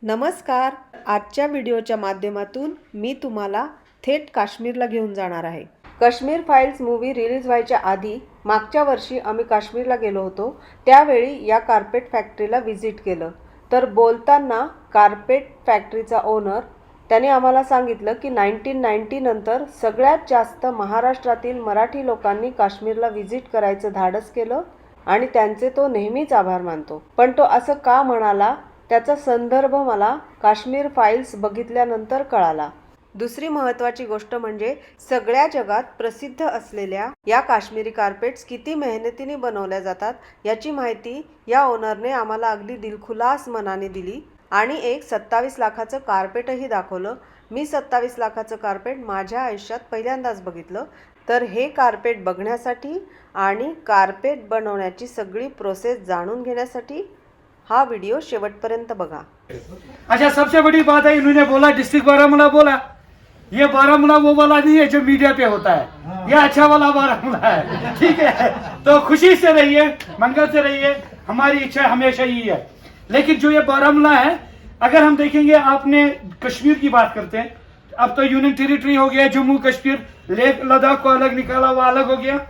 नमस्कार. आजच्या व्हिडिओच्या माध्यमातून मी तुम्हाला थेट काश्मीरला घेऊन जाणार आहे. काश्मीर फाईल्स मूवी रिलीज व्हायच्या आधी मागच्या वर्षी आम्ही काश्मीरला गेलो होतो. त्यावेळी या कार्पेट फॅक्टरीला व्हिजिट केलं. तर बोलताना कार्पेट फॅक्टरीचा ओनर त्याने आम्हाला सांगितलं की 1990 नंतर सगळ्यात जास्त महाराष्ट्रातील मराठी लोकांनी काश्मीरला व्हिजिट करायचं धाडस केलं आणि त्यांचे तो नेहमीच आभार मानतो. पण तो असं का म्हणाला त्याचा संदर्भ मला काश्मीर फाईल्स बघितल्यानंतर कळाला. दुसरी महत्त्वाची गोष्ट म्हणजे सगळ्या जगात प्रसिद्ध असलेल्या या काश्मीरी कार्पेट्स किती मेहनतीने बनवल्या जातात याची माहिती या ओनरने आम्हाला अगदी दिलखुलास मनाने दिली आणि एक 27 लाखाचं कार्पेटही दाखवलं. मी 27 लाखाचं कार्पेट माझ्या आयुष्यात पहिल्यांदाच बघितलं. तर हे कार्पेट बघण्यासाठी आणि कार्पेट बनवण्याची सगळी प्रोसेस जाणून घेण्यासाठी हा वीडियो शेवटपर्यंत बघा. अच्छा, सबसे बड़ी बात है इन्होंने बोला डिस्ट्रिक्ट बारामूला बोला. ये बारामूला वो वाला नहीं है जो मीडिया पे होता है, ये अच्छा वाला बारामूला है. ठीक है, तो खुशी से रहिए, मंगल से रहिए, हमारी इच्छा हमेशा यही है. लेकिन जो ये बारामूला है, अगर हम देखेंगे, आपने कश्मीर की बात करते हैं, अब तो यूनियन टेरिटरी हो गया, जम्मू कश्मीर, लेह लद्दाख को अलग निकाला, वो अलग हो गया.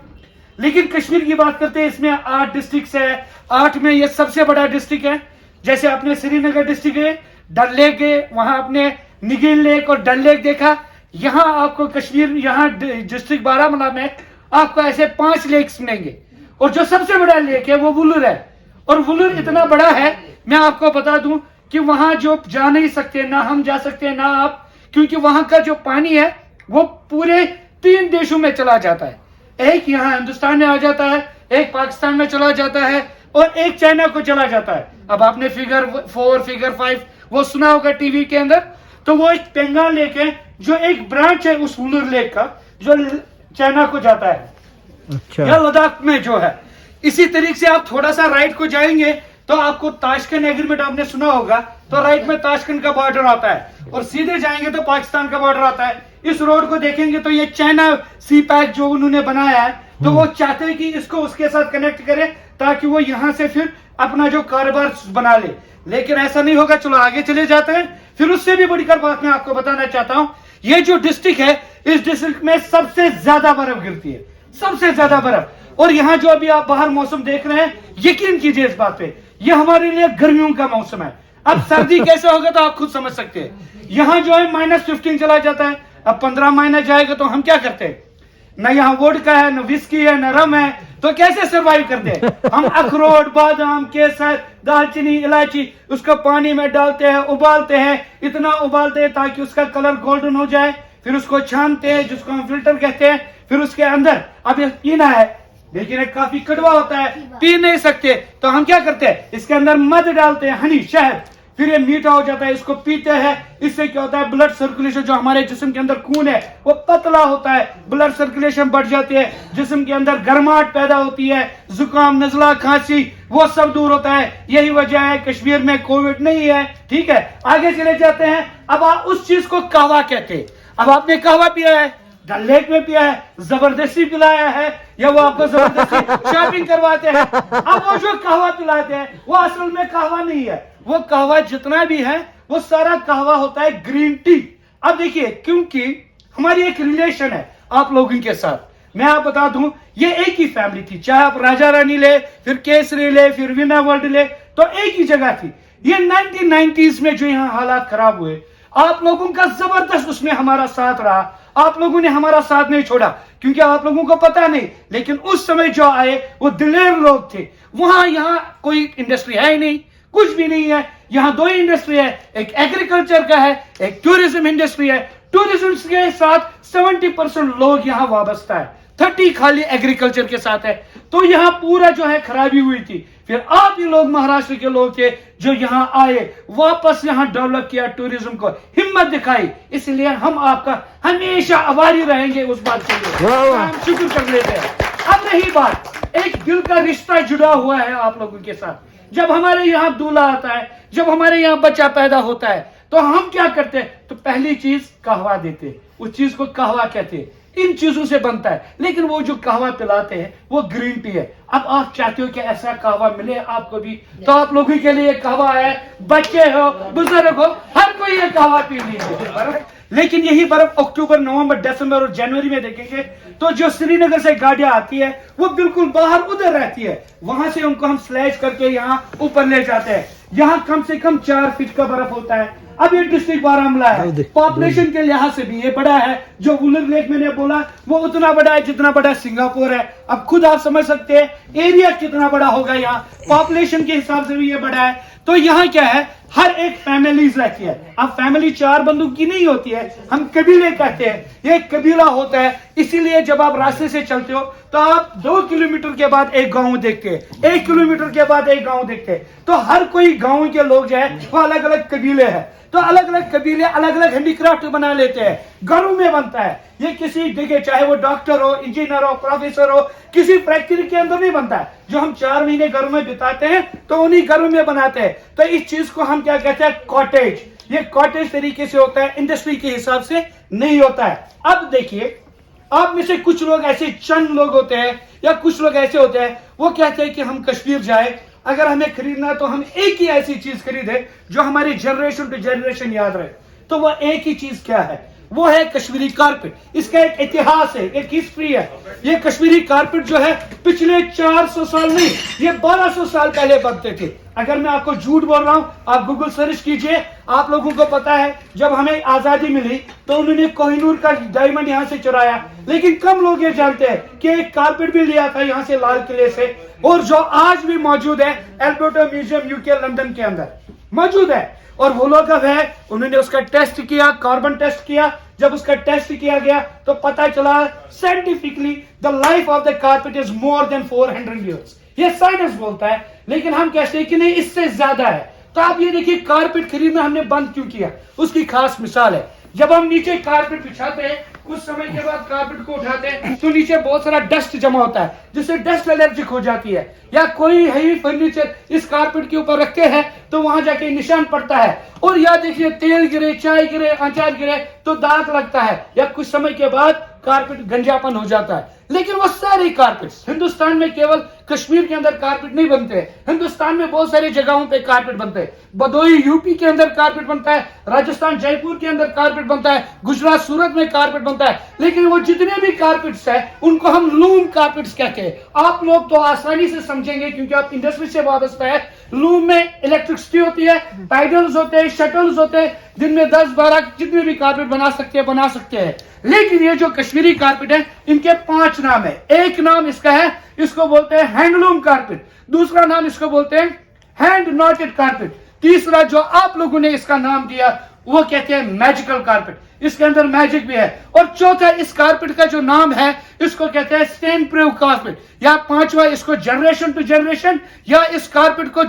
लेकिन कश्मीर की बात करते हैं, इसमें 8 डिस्ट्रिक्ट है. 8 में ये सबसे बड़ा डिस्ट्रिक्ट है. जैसे आपने श्रीनगर डिस्ट्रिक्ट है, डल लेक है, वहां आपने निगिल लेक और डल लेक देखा. यहाँ आपको कश्मीर, यहाँ डिस्ट्रिक्ट बारामूला में आपको ऐसे 5 लेक्स मिलेंगे. और जो सबसे बड़ा लेक है वो वुलूर है. और वुलूर इतना बड़ा है, मैं आपको बता दूं कि वहां जो जा नहीं सकते, ना हम जा सकते ना आप, क्योंकि वहां का जो पानी है वो पूरे 3 देशों में चला जाता है. एक यहाँ हिंदुस्तान में आ जाता है, एक पाकिस्तान में चला जाता है और एक चाइना को चला जाता है. अब आपने फिगर 4 फिगर 5 वो सुना होगा टीवी के अंदर. तो वो एक पेंगाल लेक है जो एक ब्रांच है उस वुलूर लेक का, जो चाइना को जाता है. अच्छा, या लद्दाख में जो है. इसी तरीके से आप थोड़ा सा राइट को जाएंगे तो आपको ताशकंद एग्रीमेंट आपने सुना होगा, तो राइट में ताशकंद का बॉर्डर आता है और सीधे जाएंगे तो पाकिस्तान का बॉर्डर आता है. इस रोड को देखेंगे तो ये चाइना सी पैक जो उन्होंने बनाया है, तो वो चाहते हैं कि इसको उसके साथ कनेक्ट करें ताकि वो यहाँ से फिर अपना जो कारोबार बना ले. लेकिन ऐसा नहीं होगा. चलो आगे चले जाते हैं. फिर उससे भी बढ़कर बात मैं आपको बताना चाहता हूँ, ये जो डिस्ट्रिक्ट है, इस डिस्ट्रिक्ट में सबसे ज्यादा बर्फ गिरती है, सबसे ज्यादा बर्फ. और यहाँ जो अभी आप बाहर मौसम देख रहे हैं, यकीन कीजिए इस बात पे, ये हमारे लिए गर्मियों का मौसम है. अब सर्दी कैसे होगा तो आप खुद समझ सकते हैं. यहाँ जो है -15 चला जाता है. अब 15 महीने जाएगा तो हम क्या करते हैं? न यहाँ वोडका है, न विस्की है, न रम है, तो कैसे सरवाइव करते हैं? हम अखरोट, बादाम, केसर, दालचीनी, इलायची उसको पानी में डालते हैं, उबालते हैं, इतना उबालते हैं ताकि उसका कलर गोल्डन हो जाए. फिर उसको छानते हैं, जिसको हम फिल्टर कहते हैं. फिर उसके अंदर अब ये पीना है, लेकिन ये काफी कड़वा होता है, पी नहीं सकते, तो हम क्या करते हैं? इसके अंदर मध डालते हैं, हनी, शहद. फिर ये मीठा हो जाता है, इसको पीते हैं. इससे क्या होता है? ब्लड सर्कुलेशन, जो हमारे जिस्म के अंदर खून है वो पतला होता है, ब्लड सर्कुलेशन बढ़ जाती है, जिस्म के अंदर गर्माहट पैदा होती है, जुकाम, नजला, खांसी वो सब दूर होता है. यही वजह है कश्मीर में कोविड नहीं है. ठीक है, आगे चले जाते हैं. अब आप उस चीज को कहवा कहते हैं. अब आपने कहवा पिया है, डल लेक में पिया है, जबरदस्ती पिलाया है, या वो आपको जबरदस्ती शॉपिंग करवाते हैं. अब वो जो कहवा पिलाते हैं वो असल में कहवा नहीं है. वो कहवा जितना भी है वो सारा कहवा होता है ग्रीन टी. अब देखिए, क्योंकि हमारी एक रिलेशन है आप लोगों के साथ. मैं आप बता दूं, ये एक ही फैमिली थी. चाहे आप राजा रानी ले, फिर केसरी ले, फिर विना वर्ल्ड ले, तो एक ही जगह थी. ये 1990s में जो यहाँ हालात खराब हुए, आप लोगों का जबरदस्त उसमें हमारा साथ रहा. आप लोगों ने हमारा साथ नहीं छोड़ा, क्योंकि आप लोगों को पता नहीं, लेकिन उस समय जो आए वो दिलेर लोग थे. वहां यहाँ कोई इंडस्ट्री है ही नहीं, कुछ भी नहीं है. यहाँ 2 ही इंडस्ट्री है, एक एग्रीकल्चर का है, एक टूरिज्म इंडस्ट्री है. टूरिज्म के साथ 70% लोग यहाँ वाबस्ता है, 30 खाली एग्रीकल्चर के साथ है. तो यहाँ पूरा जो है खराबी हुई थी. फिर आप ही लोग महाराष्ट्र के लोग थे जो यहाँ आए, वापस यहाँ डेवलप किया, टूरिज्म को हिम्मत दिखाई. इसलिए हम आपका हमेशा आभारी रहेंगे उस बात के लिए. हम शुक्र कर लेते हैं. अब रही बात, एक दिल का रिश्ता जुड़ा हुआ है आप लोगों के साथ. जब हमारे यहाँ दूल्हा आता है, जब हमारे यहाँ बच्चा पैदा होता है, तो हम क्या करते हैं? तो पहली चीज कहवा देते. उस चीज को कहवा कहते. इन चीजों से बनता है। लेकिन वो जो कहवा पिलाते हैं वो ग्रीन टी है। अब आप चाहते हो कि ऐसा कहवा मिले आपको भी, तो आप लोगों के लिए कहवा है, बच्चे हो, बुजुर्ग हो, हर कोई ये कहवा पी लीजिए। लेकिन यही बर्फ अक्टूबर, नवंबर, दिसंबर और जनवरी में देखेंगे तो जो श्रीनगर से गाड़ियां आती है वो बिल्कुल बाहर उधर रहती है, वहां से उनको हम स्लैश करके यहाँ ऊपर ले जाते हैं। यहाँ कम से कम 4 फीट का बर्फ होता है। अब ये डिस्ट्रिक्ट बारामूला है, पॉपुलेशन के लिहाज से भी ये बड़ा है। जो वुलर लेक मैंने बोला वो उतना बड़ा है जितना बड़ा सिंगापुर है। अब खुद आप समझ सकते हैं एरिया कितना बड़ा होगा, यहाँ पॉपुलेशन के हिसाब से भी ये बड़ा है। तो यहाँ क्या है, हर एक फैमिलीज रहती है। अब फैमिली 4 बंदों की नहीं होती है, हम कबीले कहते हैं, ये एक कबीला होता है। इसीलिए जब आप रास्ते से चलते हो तो आप 2 किलोमीटर के बाद एक गांव देखते हैं, 1 किलोमीटर के बाद एक गांव देखते हैं। तो हर कोई गांव के लोग जो है वो अलग अलग कबीले हैं। तो अलग अलग कबीले अलग अलग हैंडीक्राफ्ट बना लेते हैं, घरों में बनता है। ये किसी जगह, चाहे वो डॉक्टर हो, इंजीनियर हो, प्रोफेसर हो, किसी फैक्ट्री के अंदर नहीं बनता है। जो हम 4 महीने घरों में बिताते हैं तो उन्हीं घरों में बनाते हैं। तो इस चीज को हम क्या कहते हैं, कॉटेज। ये कॉटेज तरीके से होता है, इंडस्ट्री के हिसाब से नहीं होता है। अब देखिए, आप में से कुछ लोग ऐसे चंद लोग होते हैं या कुछ लोग ऐसे होते हैं वो कहते हैं कि हम कश्मीर जाए, अगर हमें खरीदना है तो हम एक ही ऐसी चीज खरीदे जो हमारी जनरेशन टू जनरेशन याद रहे। तो वह एक ही चीज क्या है, वो है कश्मीरी कारपेट। इसका एक इतिहास है, एक हिस्ट्री है। ये कश्मीरी कारपेट जो है पिछले 400 साल नहीं, ये 1200 साल पहले बनते थे। अगर मैं आपको झूठ बोल रहा हूं, आप गूगल सर्च कीजिए। आप लोगों को पता है जब हमें आजादी मिली तो उन्होंने कोहिनूर का डायमंड यहां से चुराया, लेकिन कम लोग ये जानते हैं कि एक कारपेट भी लिया था यहां से, लाल किले से, और जो आज भी मौजूद है एल्बर्टा म्यूजियम यूके लंदन के अंदर मौजूद है। और वो लोग अब है, उन्होंने उसका टेस्ट किया, कार्बन टेस्ट किया। जब उसका टेस्ट किया गया तो पता चला scientifically the life of the carpet is more than 400 years. ये साइंस बोलता है, लेकिन हम कहते हैं कि नहीं, इससे ज्यादा है। तो आप ये देखिए, कारपेट खरीदना हमने बंद क्यों किया, उसकी खास मिसाल है। जब हम नीचे कारपेट बिछाते हैं, कुछ समय के बाद कारपेट को उठाते हैं तो नीचे बहुत सारा डस्ट जमा होता है, जिससे डस्ट एलर्जिक हो जाती है। या कोई हैवी फर्नीचर इस कारपेट के ऊपर रखते हैं तो वहां जाके निशान पड़ता है। और या देखिए, तेल गिरे, चाय गिरे, अचार गिरे तो दाग लगता है, या कुछ समय के बाद कारपेट गंजापन हो जाता है। लेकिन वो सारे कारपेट्स हिंदुस्तान में, केवल कश्मीर के अंदर कारपेट नहीं बनते, हिंदुस्तान में बहुत सारी जगहों पे कारपेट बनते हैं। बदोई यूपी के अंदर कारपेट बनता है, राजस्थान जयपुर के अंदर कारपेट बनता है, गुजरात सूरत में कारपेट बनता है। लेकिन वो जितने भी कारपेट्स हैं उनको हम लूम कारपेट्स कहते हैं। आप लोग तो आसानी से समझेंगे क्योंकि आप इंडस्ट्री से वाबस्ता है। लूम में इलेक्ट्रिसिटी होती है, पैडल्स होते हैं, शटल्स होते हैं, जिनमें 10-12 जितने भी कारपेट बना सकते हैं। लेकिन ये जो कश्मीरी कारपेट है, इनके 5 नाम है। एक नाम इसका है, इसको बोलते हैं हैंडलूम कारपेट। दूसरा नाम इसको बोलते हैं हैंड नॉटेड कारपेट। तीसरा जो आप लोगों ने इसका नाम दिया वो कहते हैं मैजिकल कारपेट, इसके अंदर मैजिक भी है। और चौथा, इस कारपेट का जो नाम है इसको कहते हैं स्टेन प्रूफ कारपेट। या 5वां, इसको जनरेशन टू जनरेशन, या इस कारपेट को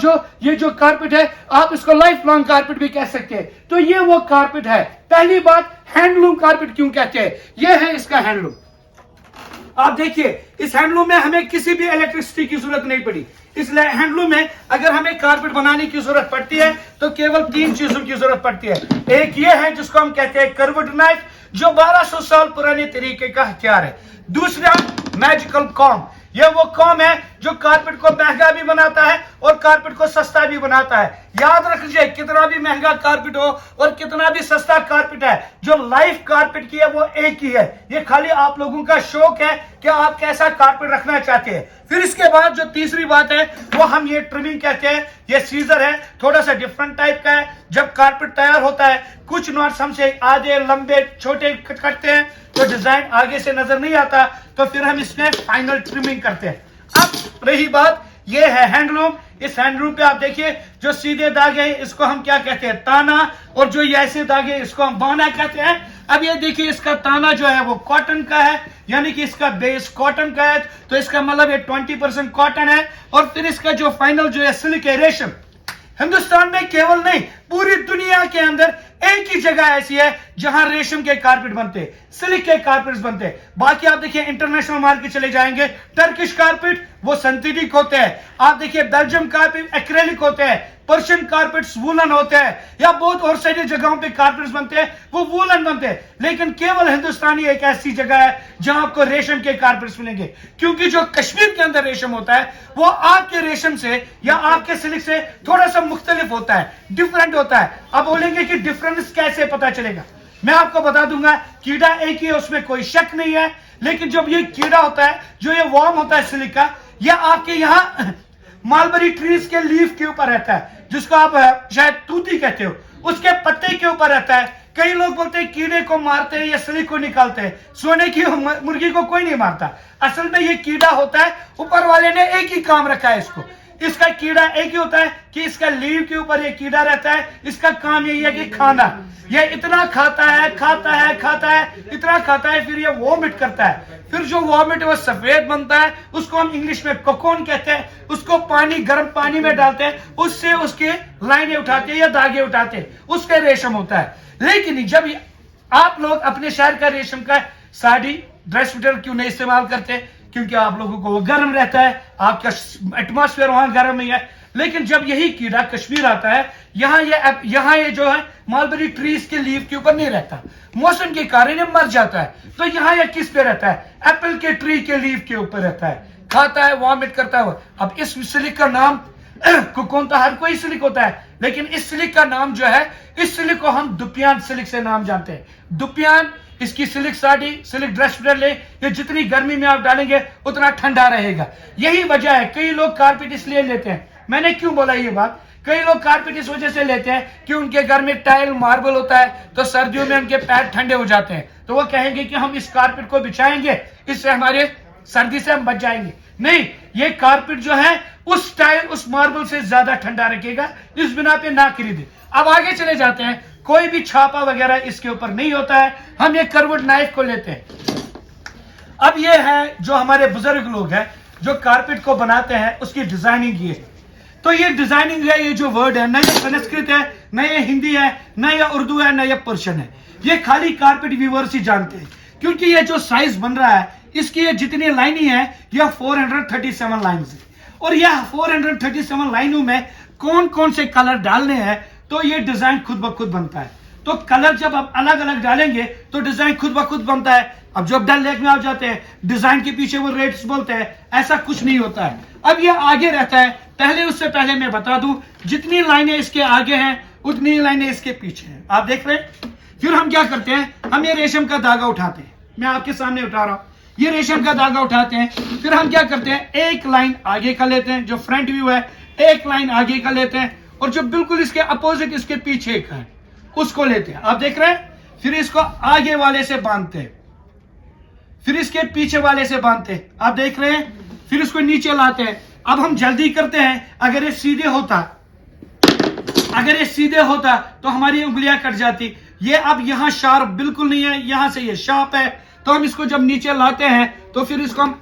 ये जो कारपेट है आप इसको लाइफ लॉन्ग कारपेट भी कह सकते हैं। तो ये वो कारपेट है। पहली बात, हैंडलूम कारपेट क्यों कहते हैं, ये है इसका हैंडलूम। आप देखिए, इस हैंडलूम में हमें किसी भी इलेक्ट्रिसिटी की जरूरत नहीं पड़ी। इसलिए हैंडलूम में अगर हमें कारपेट बनाने की जरूरत पड़ती है तो केवल 3 चीजों की जरूरत पड़ती है। एक ये है जिसको हम कहते हैं कर्व्ड नाइफ, जो 1200 साल पुराने तरीके का हथियार है। दूसरा, मैजिकल कॉम। यह वो कॉम है जो कारपेट को महंगा भी बनाता है और कारपेट को सस्ता भी बनाता है। याद रख लीजिए, कितना भी महंगा कारपेट हो और कितना भी सस्ता कारपेट है, जो लाइफ कारपेट की है वो एक ही है। ये खाली आप लोगों का शौक है कि आप कैसा कारपेट रखना चाहते हैं। फिर इसके बाद जो तीसरी बात है वो हम ये ट्रिमिंग कहते हैं। ये सीजर है, थोड़ा सा डिफरेंट टाइप का है। जब कारपेट तैयार होता है, कुछ नॉट्स हमसे आधे लंबे छोटे करते हैं तो डिजाइन आगे से नजर नहीं आता, तो फिर हम इसमें फाइनल ट्रिमिंग करते हैं। अब रही बात, ये है हैंडलूम। इस हैंडलूम पे आप देखिए, जो सीधे धागे इसको हम क्या कहते हैं, ताना, और जो ये ऐसे धागे इसको हम बाना कहते हैं। अब ये देखिए, इसका ताना जो है वो कॉटन का है, यानी कि इसका बेस कॉटन का है, तो इसका मतलब ये 20% कॉटन है। और फिर इसका जो फाइनल जो है सिल्क है, रेशम। हिंदुस्तान में केवल नहीं, पूरी दुनिया के अंदर एक ही जगह ऐसी है जहां रेशम के कारपेट बनते, सिल्क के कारपेट्स बनते। बाकी आप देखिए इंटरनेशनल मार्केट चले जाएंगे, टर्किश कारपेट वो सिंथेटिक होते हैं। आप देखिए बेल्जियम कारपेट एक्रेलिक होते हैं, पर्शियन कारपेट्स वूलन होते हैं, या बहुत और सारी जगहों पे कारपेट्स बनते हैं वो वूलन बनते हैं। लेकिन केवल हिंदुस्तानी एक ऐसी जगह है जहां आपको रेशम के कारपेट्स मिलेंगे, क्योंकि जो कश्मीर के अंदर रेशम होता है वो आपके रेशम से या आपके सिल्क से थोड़ा सा मुख्तलिफ होता है, डिफरेंट होता है। अब बोलेंगे कि डिफरेंस कैसे पता चलेगा, मैं आपको बता दूंगा, कीड़ा एक ही है, उसमें कोई शक नहीं है। लेकिन जब ये कीड़ा होता है, जो ये वॉर्म होता है सिल्क का, यह आपके यहाँ मालबरी ट्रीज के लीफ के ऊपर रहता है, जिसको आप शायद तूती कहते हो, उसके पत्ते के ऊपर रहता है। कई लोग बोलते हैं कीड़े को मारते हैं या सिल्क को निकालते हैं, सोने की मुर्गी को कोई नहीं मारता। असल में ये कीड़ा होता है, ऊपर वाले ने एक ही काम रखा है इसको, इसका कीड़ा एक ही होता है कि इसका लीव के ऊपर ये कीड़ा रहता है। इसका काम यही है कि खाना, ये इतना खाता है खाता है खाता है, इतना खाता है, फिर ये वॉमिट करता है। फिर जो वॉमिट है वो सफेद बनता है, उसको हम इंग्लिश में कोकोन कहते हैं। उसको पानी, गर्म पानी में डालते हैं, उससे उसके लाइनें उठाते हैं या धागे उठाते हैं, उसका रेशम होता है। लेकिन जब आप लोग अपने शहर का रेशम का साड़ी, ड्रेस मटेरियल क्यों नहीं इस्तेमाल करते? क्योंकि आप लोगों को वो गर्म रहता है, आपका एटमॉस्फेयर वहां गर्म ही है। लेकिन जब यही कीड़ा कश्मीर आता है, यहाँ ये जो है मालबरी ट्रीज के लीफ के ऊपर नहीं रहता, मौसम के कारण ये मर जाता है। तो यहाँ यह किस पे रहता है? एप्पल के ट्री के लीफ के ऊपर रहता है, खाता है, वॉमिट करता है। अब इस सिल्क का नाम कोकोन तो हर कोई सिल्क होता है, लेकिन इस सिल्क का नाम जो है, इस सिल्क को हम दुपियान सिल्क से नाम जानते हैं। दुपियान, इसकी silk sari, silk dress material, ये जितनी गर्मी में आप डालेंगे उतना ठंडा रहेगा। यही वजह है कई लोग कारपेट इसलिए लेते हैं। मैंने क्यों बोला ये बात? कई लोग कारपेट इस वजह से लेते हैं कि उनके घर में टाइल, मार्बल होता है, तो सर्दियों में उनके पैर ठंडे हो जाते हैं, तो वो कहेंगे कि हम इस कारपेट को बिछाएंगे, इससे हमारे सर्दी से हम बच जाएंगे। नहीं, ये कारपेट जो है उस टाइल, उस मार्बल से ज्यादा ठंडा रखेगा, इस बिना पे ना खरीदे। अब आगे चले जाते हैं, कोई भी छापा वगैरह इसके ऊपर नहीं होता है। हम ये कर्व्ड नाइफ को लेते हैं। अब ये है जो हमारे बुजुर्ग लोग हैं जो कारपेट को बनाते हैं, उसकी डिजाइनिंग ये है। तो ये डिजाइनिंग है, ये जो वर्ड है, न ये संस्कृत है, न ये हिंदी है, न ये उर्दू है, न ये पर्शियन है। ये खाली कारपेट व्यूअर्स ही जानते हैं, क्योंकि ये जो साइज बन रहा है, इसकी ये जितनी लाइनिंग है, यह 437 लाइन्स है। और यह 437 लाइनों में कौन कौन से कलर डालने हैं, तो ये डिजाइन खुद ब खुद बनता है। तो कलर जब आप अलग अलग डालेंगे तो डिजाइन खुद ब खुद बनता है। अब जब डल लेक में आप जाते हैं, डिजाइन के पीछे वो रेट्स बोलते हैं, ऐसा कुछ नहीं होता है। अब ये आगे रहता है, उससे पहले मैं बता दूं, जितनी लाइनें इसके आगे हैं उतनी लाइनें इसके पीछे हैं, आप देख रहे हैं। फिर हम क्या करते हैं, हम ये रेशम का धागा उठाते हैं, मैं आपके सामने उठा रहा हूं, ये रेशम का धागा उठाते हैं। फिर हम क्या करते हैं, एक लाइन आगे का लेते हैं, जो फ्रंट व्यू है, एक लाइन आगे का लेते हैं, और जो बिल्कुल इसके अपोजिट, इसके पीछे का है, उसको लेते हैं, आप देख रहे हैं। फिर इसको आगे वाले से बांधते हैं, फिर इसके पीछे वाले से बांधते हैं, आप देख रहे हैं। फिर इसको नीचे लाते हैं। अब हम जल्दी करते हैं, अगर ये सीधे होता तो हमारी उंगलियां कट जाती। ये अब यहाँ शार्प बिल्कुल नहीं है, यहां से ये शार्प है, तो हम इसको जब नीचे लाते हैं तो फिर इसको हम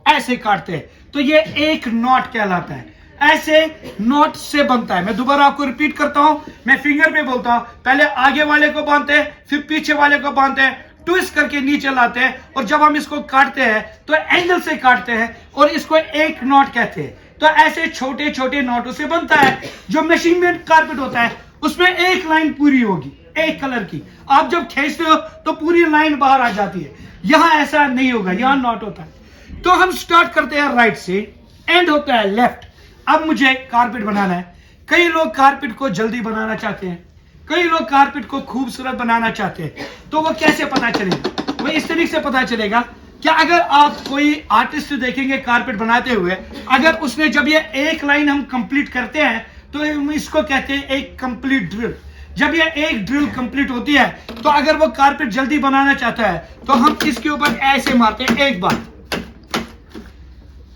ऐसे काटते हैं, तो ये एक नॉट कहलाता है। ऐसे नॉट से बनता है। मैं दोबारा आपको रिपीट करता हूं, मैं फिंगर पे बोलता हूं, पहले आगे वाले को बांधते हैं, फिर पीछे वाले को बांधते हैं, ट्विस्ट करके नीचे लाते हैं, और जब हम इसको काटते हैं तो एंगल से काटते हैं, और इसको एक नॉट कहते हैं। तो ऐसे छोटे छोटे नॉटों से बनता है। जो मशीन मेड कारपेट होता है उसमें एक लाइन पूरी होगी, एक कलर की, आप जब खींचते हो तो पूरी लाइन बाहर आ जाती है। यहां ऐसा नहीं होगा, यहां नॉट होता है। तो हम स्टार्ट करते हैं राइट से, एंड होता है लेफ्ट। अब मुझे कारपेट बनाना है। कई लोग कारपेट को जल्दी बनाना चाहते हैं, कई लोग कारपेट को खूबसूरत बनाना चाहते हैं। तो वो कैसे पता चलेगा? वो इस तरीके से पता चलेगा कि अगर आप कोई आर्टिस्ट देखेंगे कारपेट बनाते हुए, अगर उसने, जब ये एक लाइन हम कंप्लीट करते हैं तो इसको कहते हैं एक कंप्लीट ड्रिल। जब ये एक ड्रिल कंप्लीट होती है, तो अगर वो कारपेट जल्दी बनाना चाहता है तो हम इसके ऊपर ऐसे मारते हैं एक बार।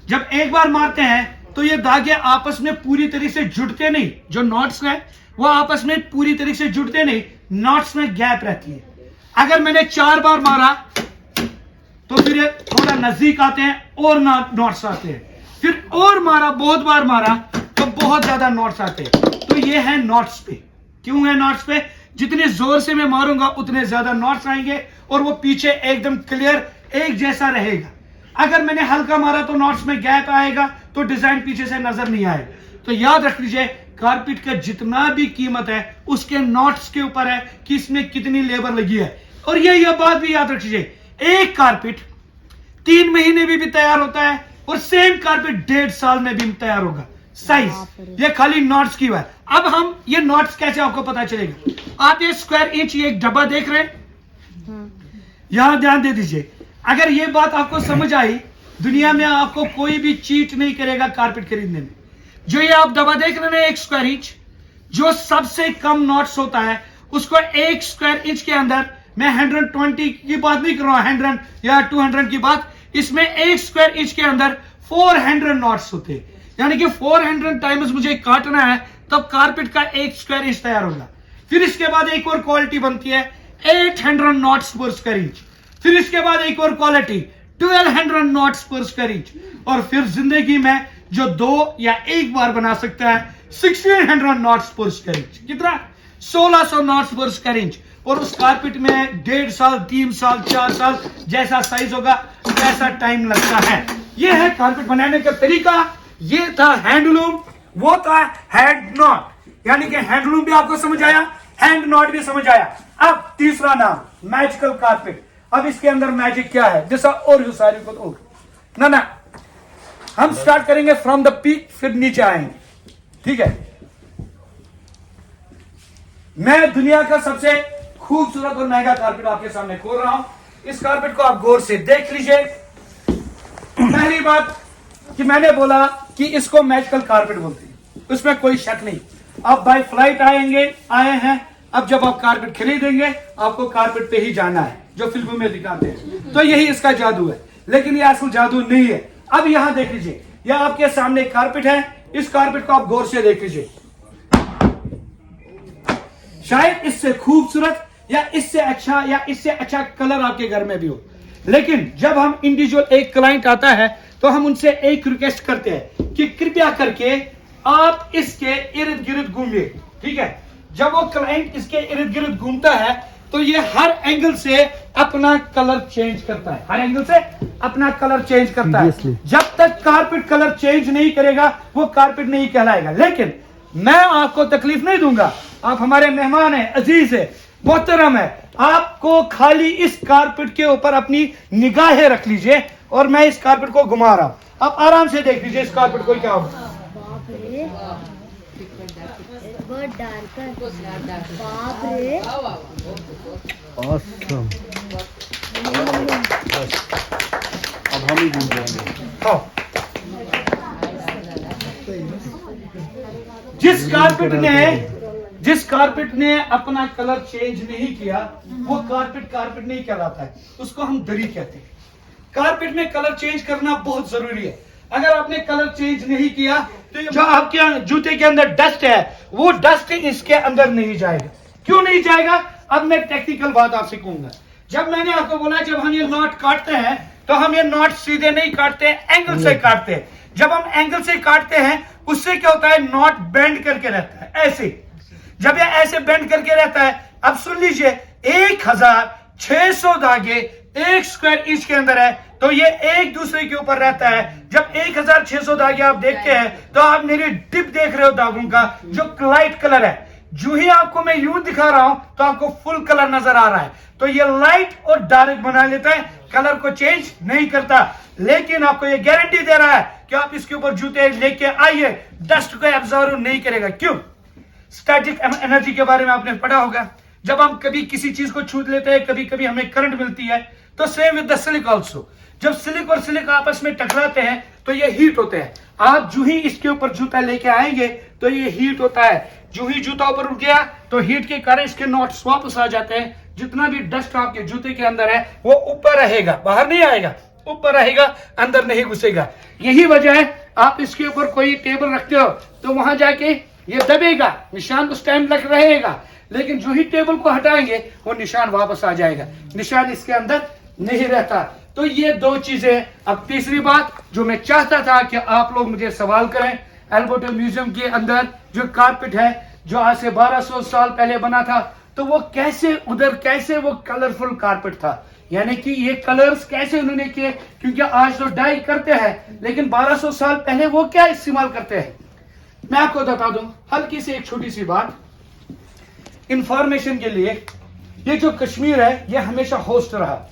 जब एक बार मारते हैं तो ये धागे आपस में पूरी तरीके से जुड़ते नहीं, जो नॉट्स हैं वो आपस में पूरी तरीके से जुड़ते नहीं, नॉट्स में गैप रहती है। अगर मैंने 4 बार मारा तो फिर ये थोड़ा नजदीक आते हैं और नॉट्स आते हैं, फिर और मारा, बहुत बार मारा तो बहुत ज्यादा नॉट्स आते हैं। तो ये है नॉट्स पे। क्यों है नॉट्स पे? जितने जोर से मैं मारूंगा उतने ज्यादा नॉट्स आएंगे और वो पीछे एकदम क्लियर एक जैसा रहेगा। अगर मैंने हल्का मारा तो नॉट्स में गैप आएगा, तो डिजाइन पीछे से नजर नहीं आएगा। तो याद रख लीजिए, कारपेट का जितना भी कीमत है उसके नॉट्स के ऊपर है कि इसमें कितनी लेबर लगी है। और ये बात भी याद रख लीजिए, एक कारपेट 3 महीने में भी तैयार होता है और सेम कारपेट 1.5 साल में भी तैयार होगा। साइज ये खाली नॉट्स की बात। अब हम ये नॉट्स कैसे आपको पता चलेगा, आप ये स्क्वायर इंच ये एक डब्बा देख रहे हैं, यहां ध्यान दे दीजिए। अगर ये बात आपको समझ आई, दुनिया में आपको कोई भी चीट नहीं करेगा कारपेट खरीदने में। जो ये आप डब्बा देख रहे हैं 1 स्क्वायर इंच, जो सबसे कम नॉट्स होता है उसको 1 स्क्वायर इंच के अंदर, मैं 120 की बात नहीं कर रहा हूं, 100 या 200 की बात, इसमें 1 स्क्वायर इंच के अंदर 400 नॉट्स होते हैं। यानी कि 400 टाइम्स मुझे काटना है तब कारपेट का 1 स्क्वायर इंच तैयार होगा। फिर इसके बाद एक और क्वालिटी बनती है 800 नॉट्स पर स्क्वायर इंच। फिर इसके बाद एक और क्वालिटी 1200 नॉट्स पर स्क्वायर इंच। और फिर जिंदगी में जो 2 या 1 बार बना सकता है 1600 नॉट्स पर स्क्वायर इंच। कितना? 1600 नॉट्स पर स्क्वायर इंच। और उस कारपेट में 1.5 साल, 3 साल, 4 साल जैसा साइज होगा वैसा टाइम लगता है। यह है कारपेट बनाने का तरीका। ये था हैंडलूम, वो था हैंड नॉट। यानी कि हैंडलूम भी आपको समझ आया, हैंड नॉट भी समझ आया। अब तीसरा नाम मैजिकल कारपेट। अब इसके अंदर मैजिक क्या है, जैसा और सारी को तो ना हम स्टार्ट करेंगे फ्रॉम द पीक, फिर नीचे आएंगे। ठीक है, मैं दुनिया का सबसे खूबसूरत और महंगा कारपेट आपके सामने खोल रहा हूं। इस कारपेट को आप गौर से देख लीजिए। पहली बात कि मैंने बोला कि इसको मैजिकल कारपेट बोलते हैं, उसमें कोई शक नहीं। आप बाय फ्लाइट आए हैं, अब जब आप कारपेट खरीदेंगे आपको कारपेट पे ही जाना है, जो फिल्मों में दिखाते हैं। तो यही इसका जादू है, लेकिन ये असल जादू नहीं है। अब यहां देख लीजिए, यह आपके सामने कारपेट है। इस कारपेट को आप गौर से देख लीजिए। शायद इससे खूबसूरत या इससे अच्छा कलर आपके घर में भी हो, लेकिन जब हम इंडिविजुअल एक क्लाइंट आता है तो हम उनसे एक रिक्वेस्ट करते हैं कि कृपया करके आप इसके इर्द गिर्द घूमिए। ठीक है, जब वो क्लाइंट इसके इर्द गिर्द घूमता है तो ये हर एंगल से अपना कलर चेंज करता है, हर एंगल से अपना कलर चेंज करता है। जब तक कारपेट कलर चेंज नहीं करेगा वो कारपेट नहीं कहलाएगा। लेकिन मैं आपको तकलीफ नहीं दूंगा, आप हमारे मेहमान हैं, अजीज है, मोहतरम है। आपको खाली इस कारपेट के ऊपर अपनी निगाहें रख लीजिए और मैं इस कारपेट को घुमा रहा हूं। आप आराम से देख लीजिए इस कारपेट को क्या होगा। Awesome. अब हम ही घूम जाएंगे। जिस कारपेट ने अपना कलर चेंज नहीं किया वो कारपेट नहीं कहलाता है, उसको हम दरी कहते हैं। कारपेट में कलर चेंज करना बहुत जरूरी है। अगर आपने कलर चेंज नहीं किया तो जो आपके जूते के अंदर डस्ट है वो डस्ट इसके अंदर नहीं जाएगा। क्यों नहीं जाएगा? अब मैं टेक्निकल बात आपसे कहूंगा। जब मैंने आपको बोला जब हम ये नॉट काटते हैं तो हम ये नॉट सीधे नहीं काटते, एंगल से काटते हैं। जब हम एंगल से काटते हैं उससे क्या होता है, नॉट बेंड करके रहता है ऐसे। जब ये ऐसे बेंड करके रहता है, अब सुन लीजिए, 1600 धागे 1 स्क्वायर इंच के अंदर है तो ये एक दूसरे के ऊपर रहता है। जब 1600 धागे आप देखते हैं तो आप मेरी टिप देख रहे हो धागों का जो लाइट कलर है। जो ही आपको मैं यूं दिखा रहा हूं तो आपको फुल कलर नजर आ रहा है। तो ये लाइट और डार्क बना लेता है, कलर को चेंज नहीं करता। लेकिन आपको ये गारंटी दे रहा है कि आप इसके ऊपर जूते लेके आइए, डस्ट को एब्जॉर्ब नहीं करेगा। क्यों? स्टैटिक एनर्जी के बारे में आपने पढ़ा होगा। जब हम कभी किसी चीज को छू लेते हैं, कभी कभी हमें करंट मिलती है, तो सेम विद द सिलिक ऑल्सो। जब सिलिक और सिलिक आपस में टकराते हैं तो ये हीट होते हैं। आप जो ही इसके ऊपर जूता लेके आएंगे तो ये हीट होता है। जो ही जूता ऊपर उठ गया तो हीट के कारण इसके नॉट्स वापस आ जाते हैं। जितना भी डस्ट आपके जूते के अंदर है वो ऊपर रहेगा, बाहर नहीं आएगा, ऊपर रहेगा, अंदर नहीं घुसेगा। यही वजह है आप इसके ऊपर कोई टेबल रखते हो तो वहां जाके ये दबेगा, निशान उस टाइम लग रहेगा, लेकिन जो ही टेबल को हटाएंगे वो निशान वापस आ जाएगा, निशान इसके अंदर नहीं रहता। तो ये 2 चीजें। अब तीसरी बात जो मैं चाहता था कि आप लोग मुझे सवाल करें, एल्बर्टा म्यूजियम के अंदर जो कारपेट है जो आज से 1200 साल पहले बना था तो वो कैसे उधर कैसे वो कलरफुल कारपेट था, यानी कि ये कलर्स कैसे उन्होंने किए, क्योंकि आज तो डाई करते हैं लेकिन 1200 साल पहले वो क्या इस्तेमाल करते हैं। मैं आपको बता दूं हल्की सी एक छोटी सी बात इंफॉर्मेशन के लिए। ये जो कश्मीर है ये हमेशा होस्ट रहा,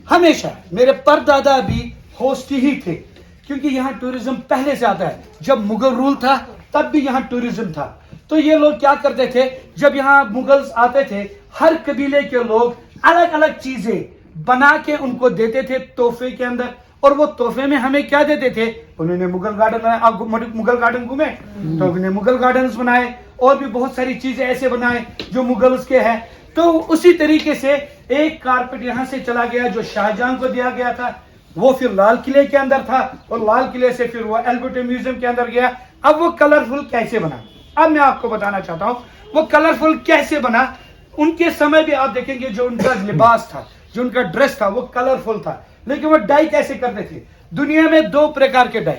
हमेशा। मेरे परदादा भी होस्ट ही थे, क्योंकि यहाँ टूरिज्म पहले से आता है। जब मुगल रूल था तब भी यहाँ टूरिज्म था। तो ये लोग क्या करते थे, जब यहाँ मुगल्स आते थे हर कबीले के लोग अलग अलग चीजें बना के उनको देते थे तोहफे के अंदर, और वो तोहफे में हमें क्या देते थे। उन्होंने मुगल गार्डन बनाया, आप मुगल गार्डन घूमे तो उन्होंने मुगल गार्डन्स बनाए, और भी बहुत सारी चीजें ऐसे बनाए जो मुगल्स के हैं। तो उसी तरीके से एक कारपेट यहाँ से चला गया जो शाहजहां को दिया गया था, वो फिर लाल किले के अंदर था, और लाल किले से फिर वो एल्बर्ट म्यूजियम के अंदर गया। अब वो कलरफुल कैसे बना, अब मैं आपको बताना चाहता हूँ वो कलरफुल कैसे बना। उनके समय भी आप देखेंगे जो उनका लिबास था, जो उनका ड्रेस था वो कलरफुल था, लेकिन वो डाई कैसे करते थे। दुनिया में दो प्रकार के डाई,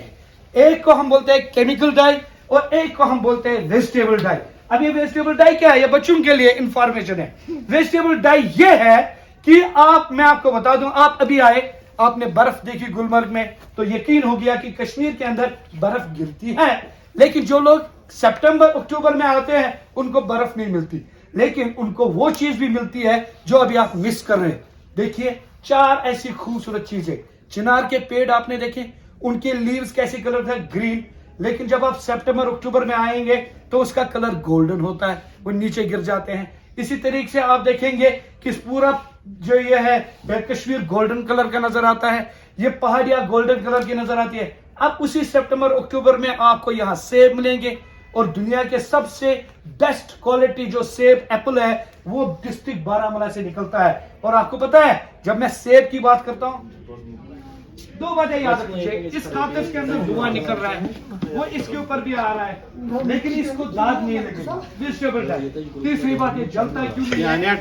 एक को हम बोलते हैं केमिकल डाई और एक को हम बोलते हैं वेजिटेबल डाई। अब ये वेजिटेबल डाई क्या है, ये बच्चों के लिए इंफॉर्मेशन है। वेजिटेबल डाई ये है कि मैं आपको बता दूं, आप अभी आए, आपने बर्फ देखी गुलमर्ग में, तो यकीन हो गया कि कश्मीर के अंदर बर्फ गिरती है। लेकिन जो लोग सितंबर अक्टूबर में आते हैं उनको बर्फ नहीं मिलती, लेकिन उनको वो चीज भी मिलती है जो अभी आप मिस कर रहे हैं। देखिए 4 ऐसी खूबसूरत चीजें, चिनार के पेड़ आपने देखे, उनके लीव्स कैसे कलर था, ग्रीन, लेकिन जब आप सितंबर अक्टूबर में आएंगे तो उसका कलर गोल्डन होता है, वो नीचे गिर जाते हैं। इसी तरीके से आप देखेंगे कि पूरा जो ये है कश्मीर गोल्डन कलर का नजर आता है, ये पहाड़ियां गोल्डन कलर की नजर आती है। अब उसी सितंबर अक्टूबर में आपको यहाँ सेब मिलेंगे, और दुनिया के सबसे बेस्ट क्वालिटी जो सेब एप्पल है वो डिस्ट्रिक्ट बारामूला से निकलता है। और आपको पता है जब मैं सेब की बात करता हूँ, 2 बातें याद रखिए, इस कागज के अंदर धुआं निकल रहा है, वो इसके ऊपर भी आ रहा है, लेकिन इसको दाग नहीं लगेगा, वेजिटेबल डाई। तीसरी बात ये जलता है क्यों नहीं है।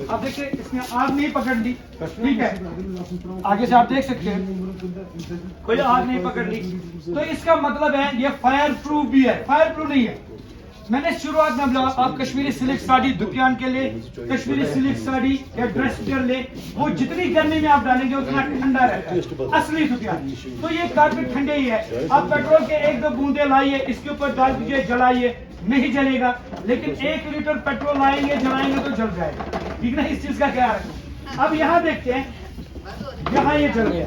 अब देखिए इसने आग नहीं पकड़ ली, ठीक है, आगे से आप देख सकते हैं कोई आग नहीं पकड़ ली, तो इसका मतलब है ये फायर प्रूफ भी है। फायर प्रूफ नहीं है। मैंने शुरुआत में बोला आप कश्मीरी सिल्क साड़ी दुकान के लिए, कश्मीरी सिल्क साड़ी या ड्रेस कर ले, वो जितनी गर्मी में आप डालेंगे उतना ठंडा रहता है, असली दुकान। तो ये कारपेट ठंडे ही है। आप पेट्रोल के 1-2 बूंदे लाइए, इसके ऊपर डाल दीजिए, जलाइए, नहीं जलेगा, लेकिन 1 लीटर पेट्रोल लाएंगे जलाएंगे तो जल जाएगा, ठीक ना। इस चीज का ख्याल रखें। अब यहाँ देखते हैं, यहाँ ये जल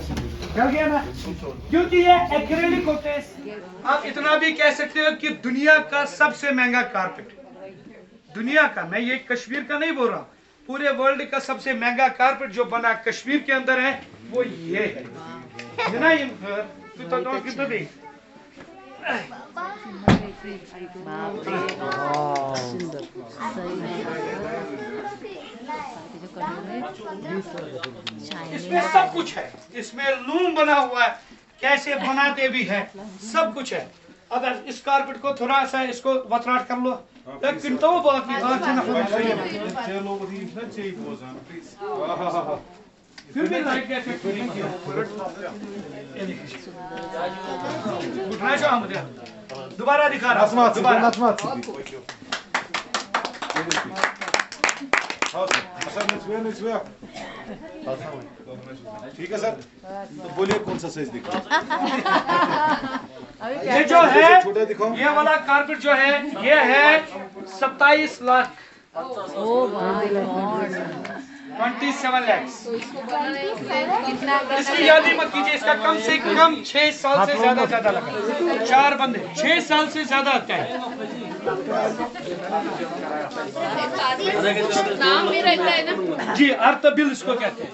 गया ना, क्योंकि ये एक्रेलिक होते हैं। आप इतना भी कह सकते हो कि दुनिया का सबसे महंगा कारपेट, दुनिया का, मैं ये कश्मीर का नहीं बोल रहा, पूरे वर्ल्ड का सबसे महंगा कारपेट जो बना कश्मीर के अंदर है वो ये है ना। कितना भी इसमें सब कुछ है, इसमें लूम बना हुआ है, कैसे बनाते भी है, सब कुछ है। अगर इस कारपेट को थोड़ा सा इसको वतराट कर लो, लेकिन तो बात फिर भी लाइट का इफेक्ट नहीं किया। उठना चाहिए मुझे, दोबारा दिखा रहा हूं, दोबारा। ठीक है सर, तो बोलिए कौन सा साइज दिखा। ये जो है छोटा दिखाओ, ये वाला कारपेट जो है ये है 27 लाख, 27 लाख। इसकी याद ही मत कीजिए, इसका कम से कम 6 साल से ज्यादा लगा, 4 बंदे 6 साल से ज्यादा आता है। नाम भी रहता है ना जी, अर्थ बिल इसको कहते हैं।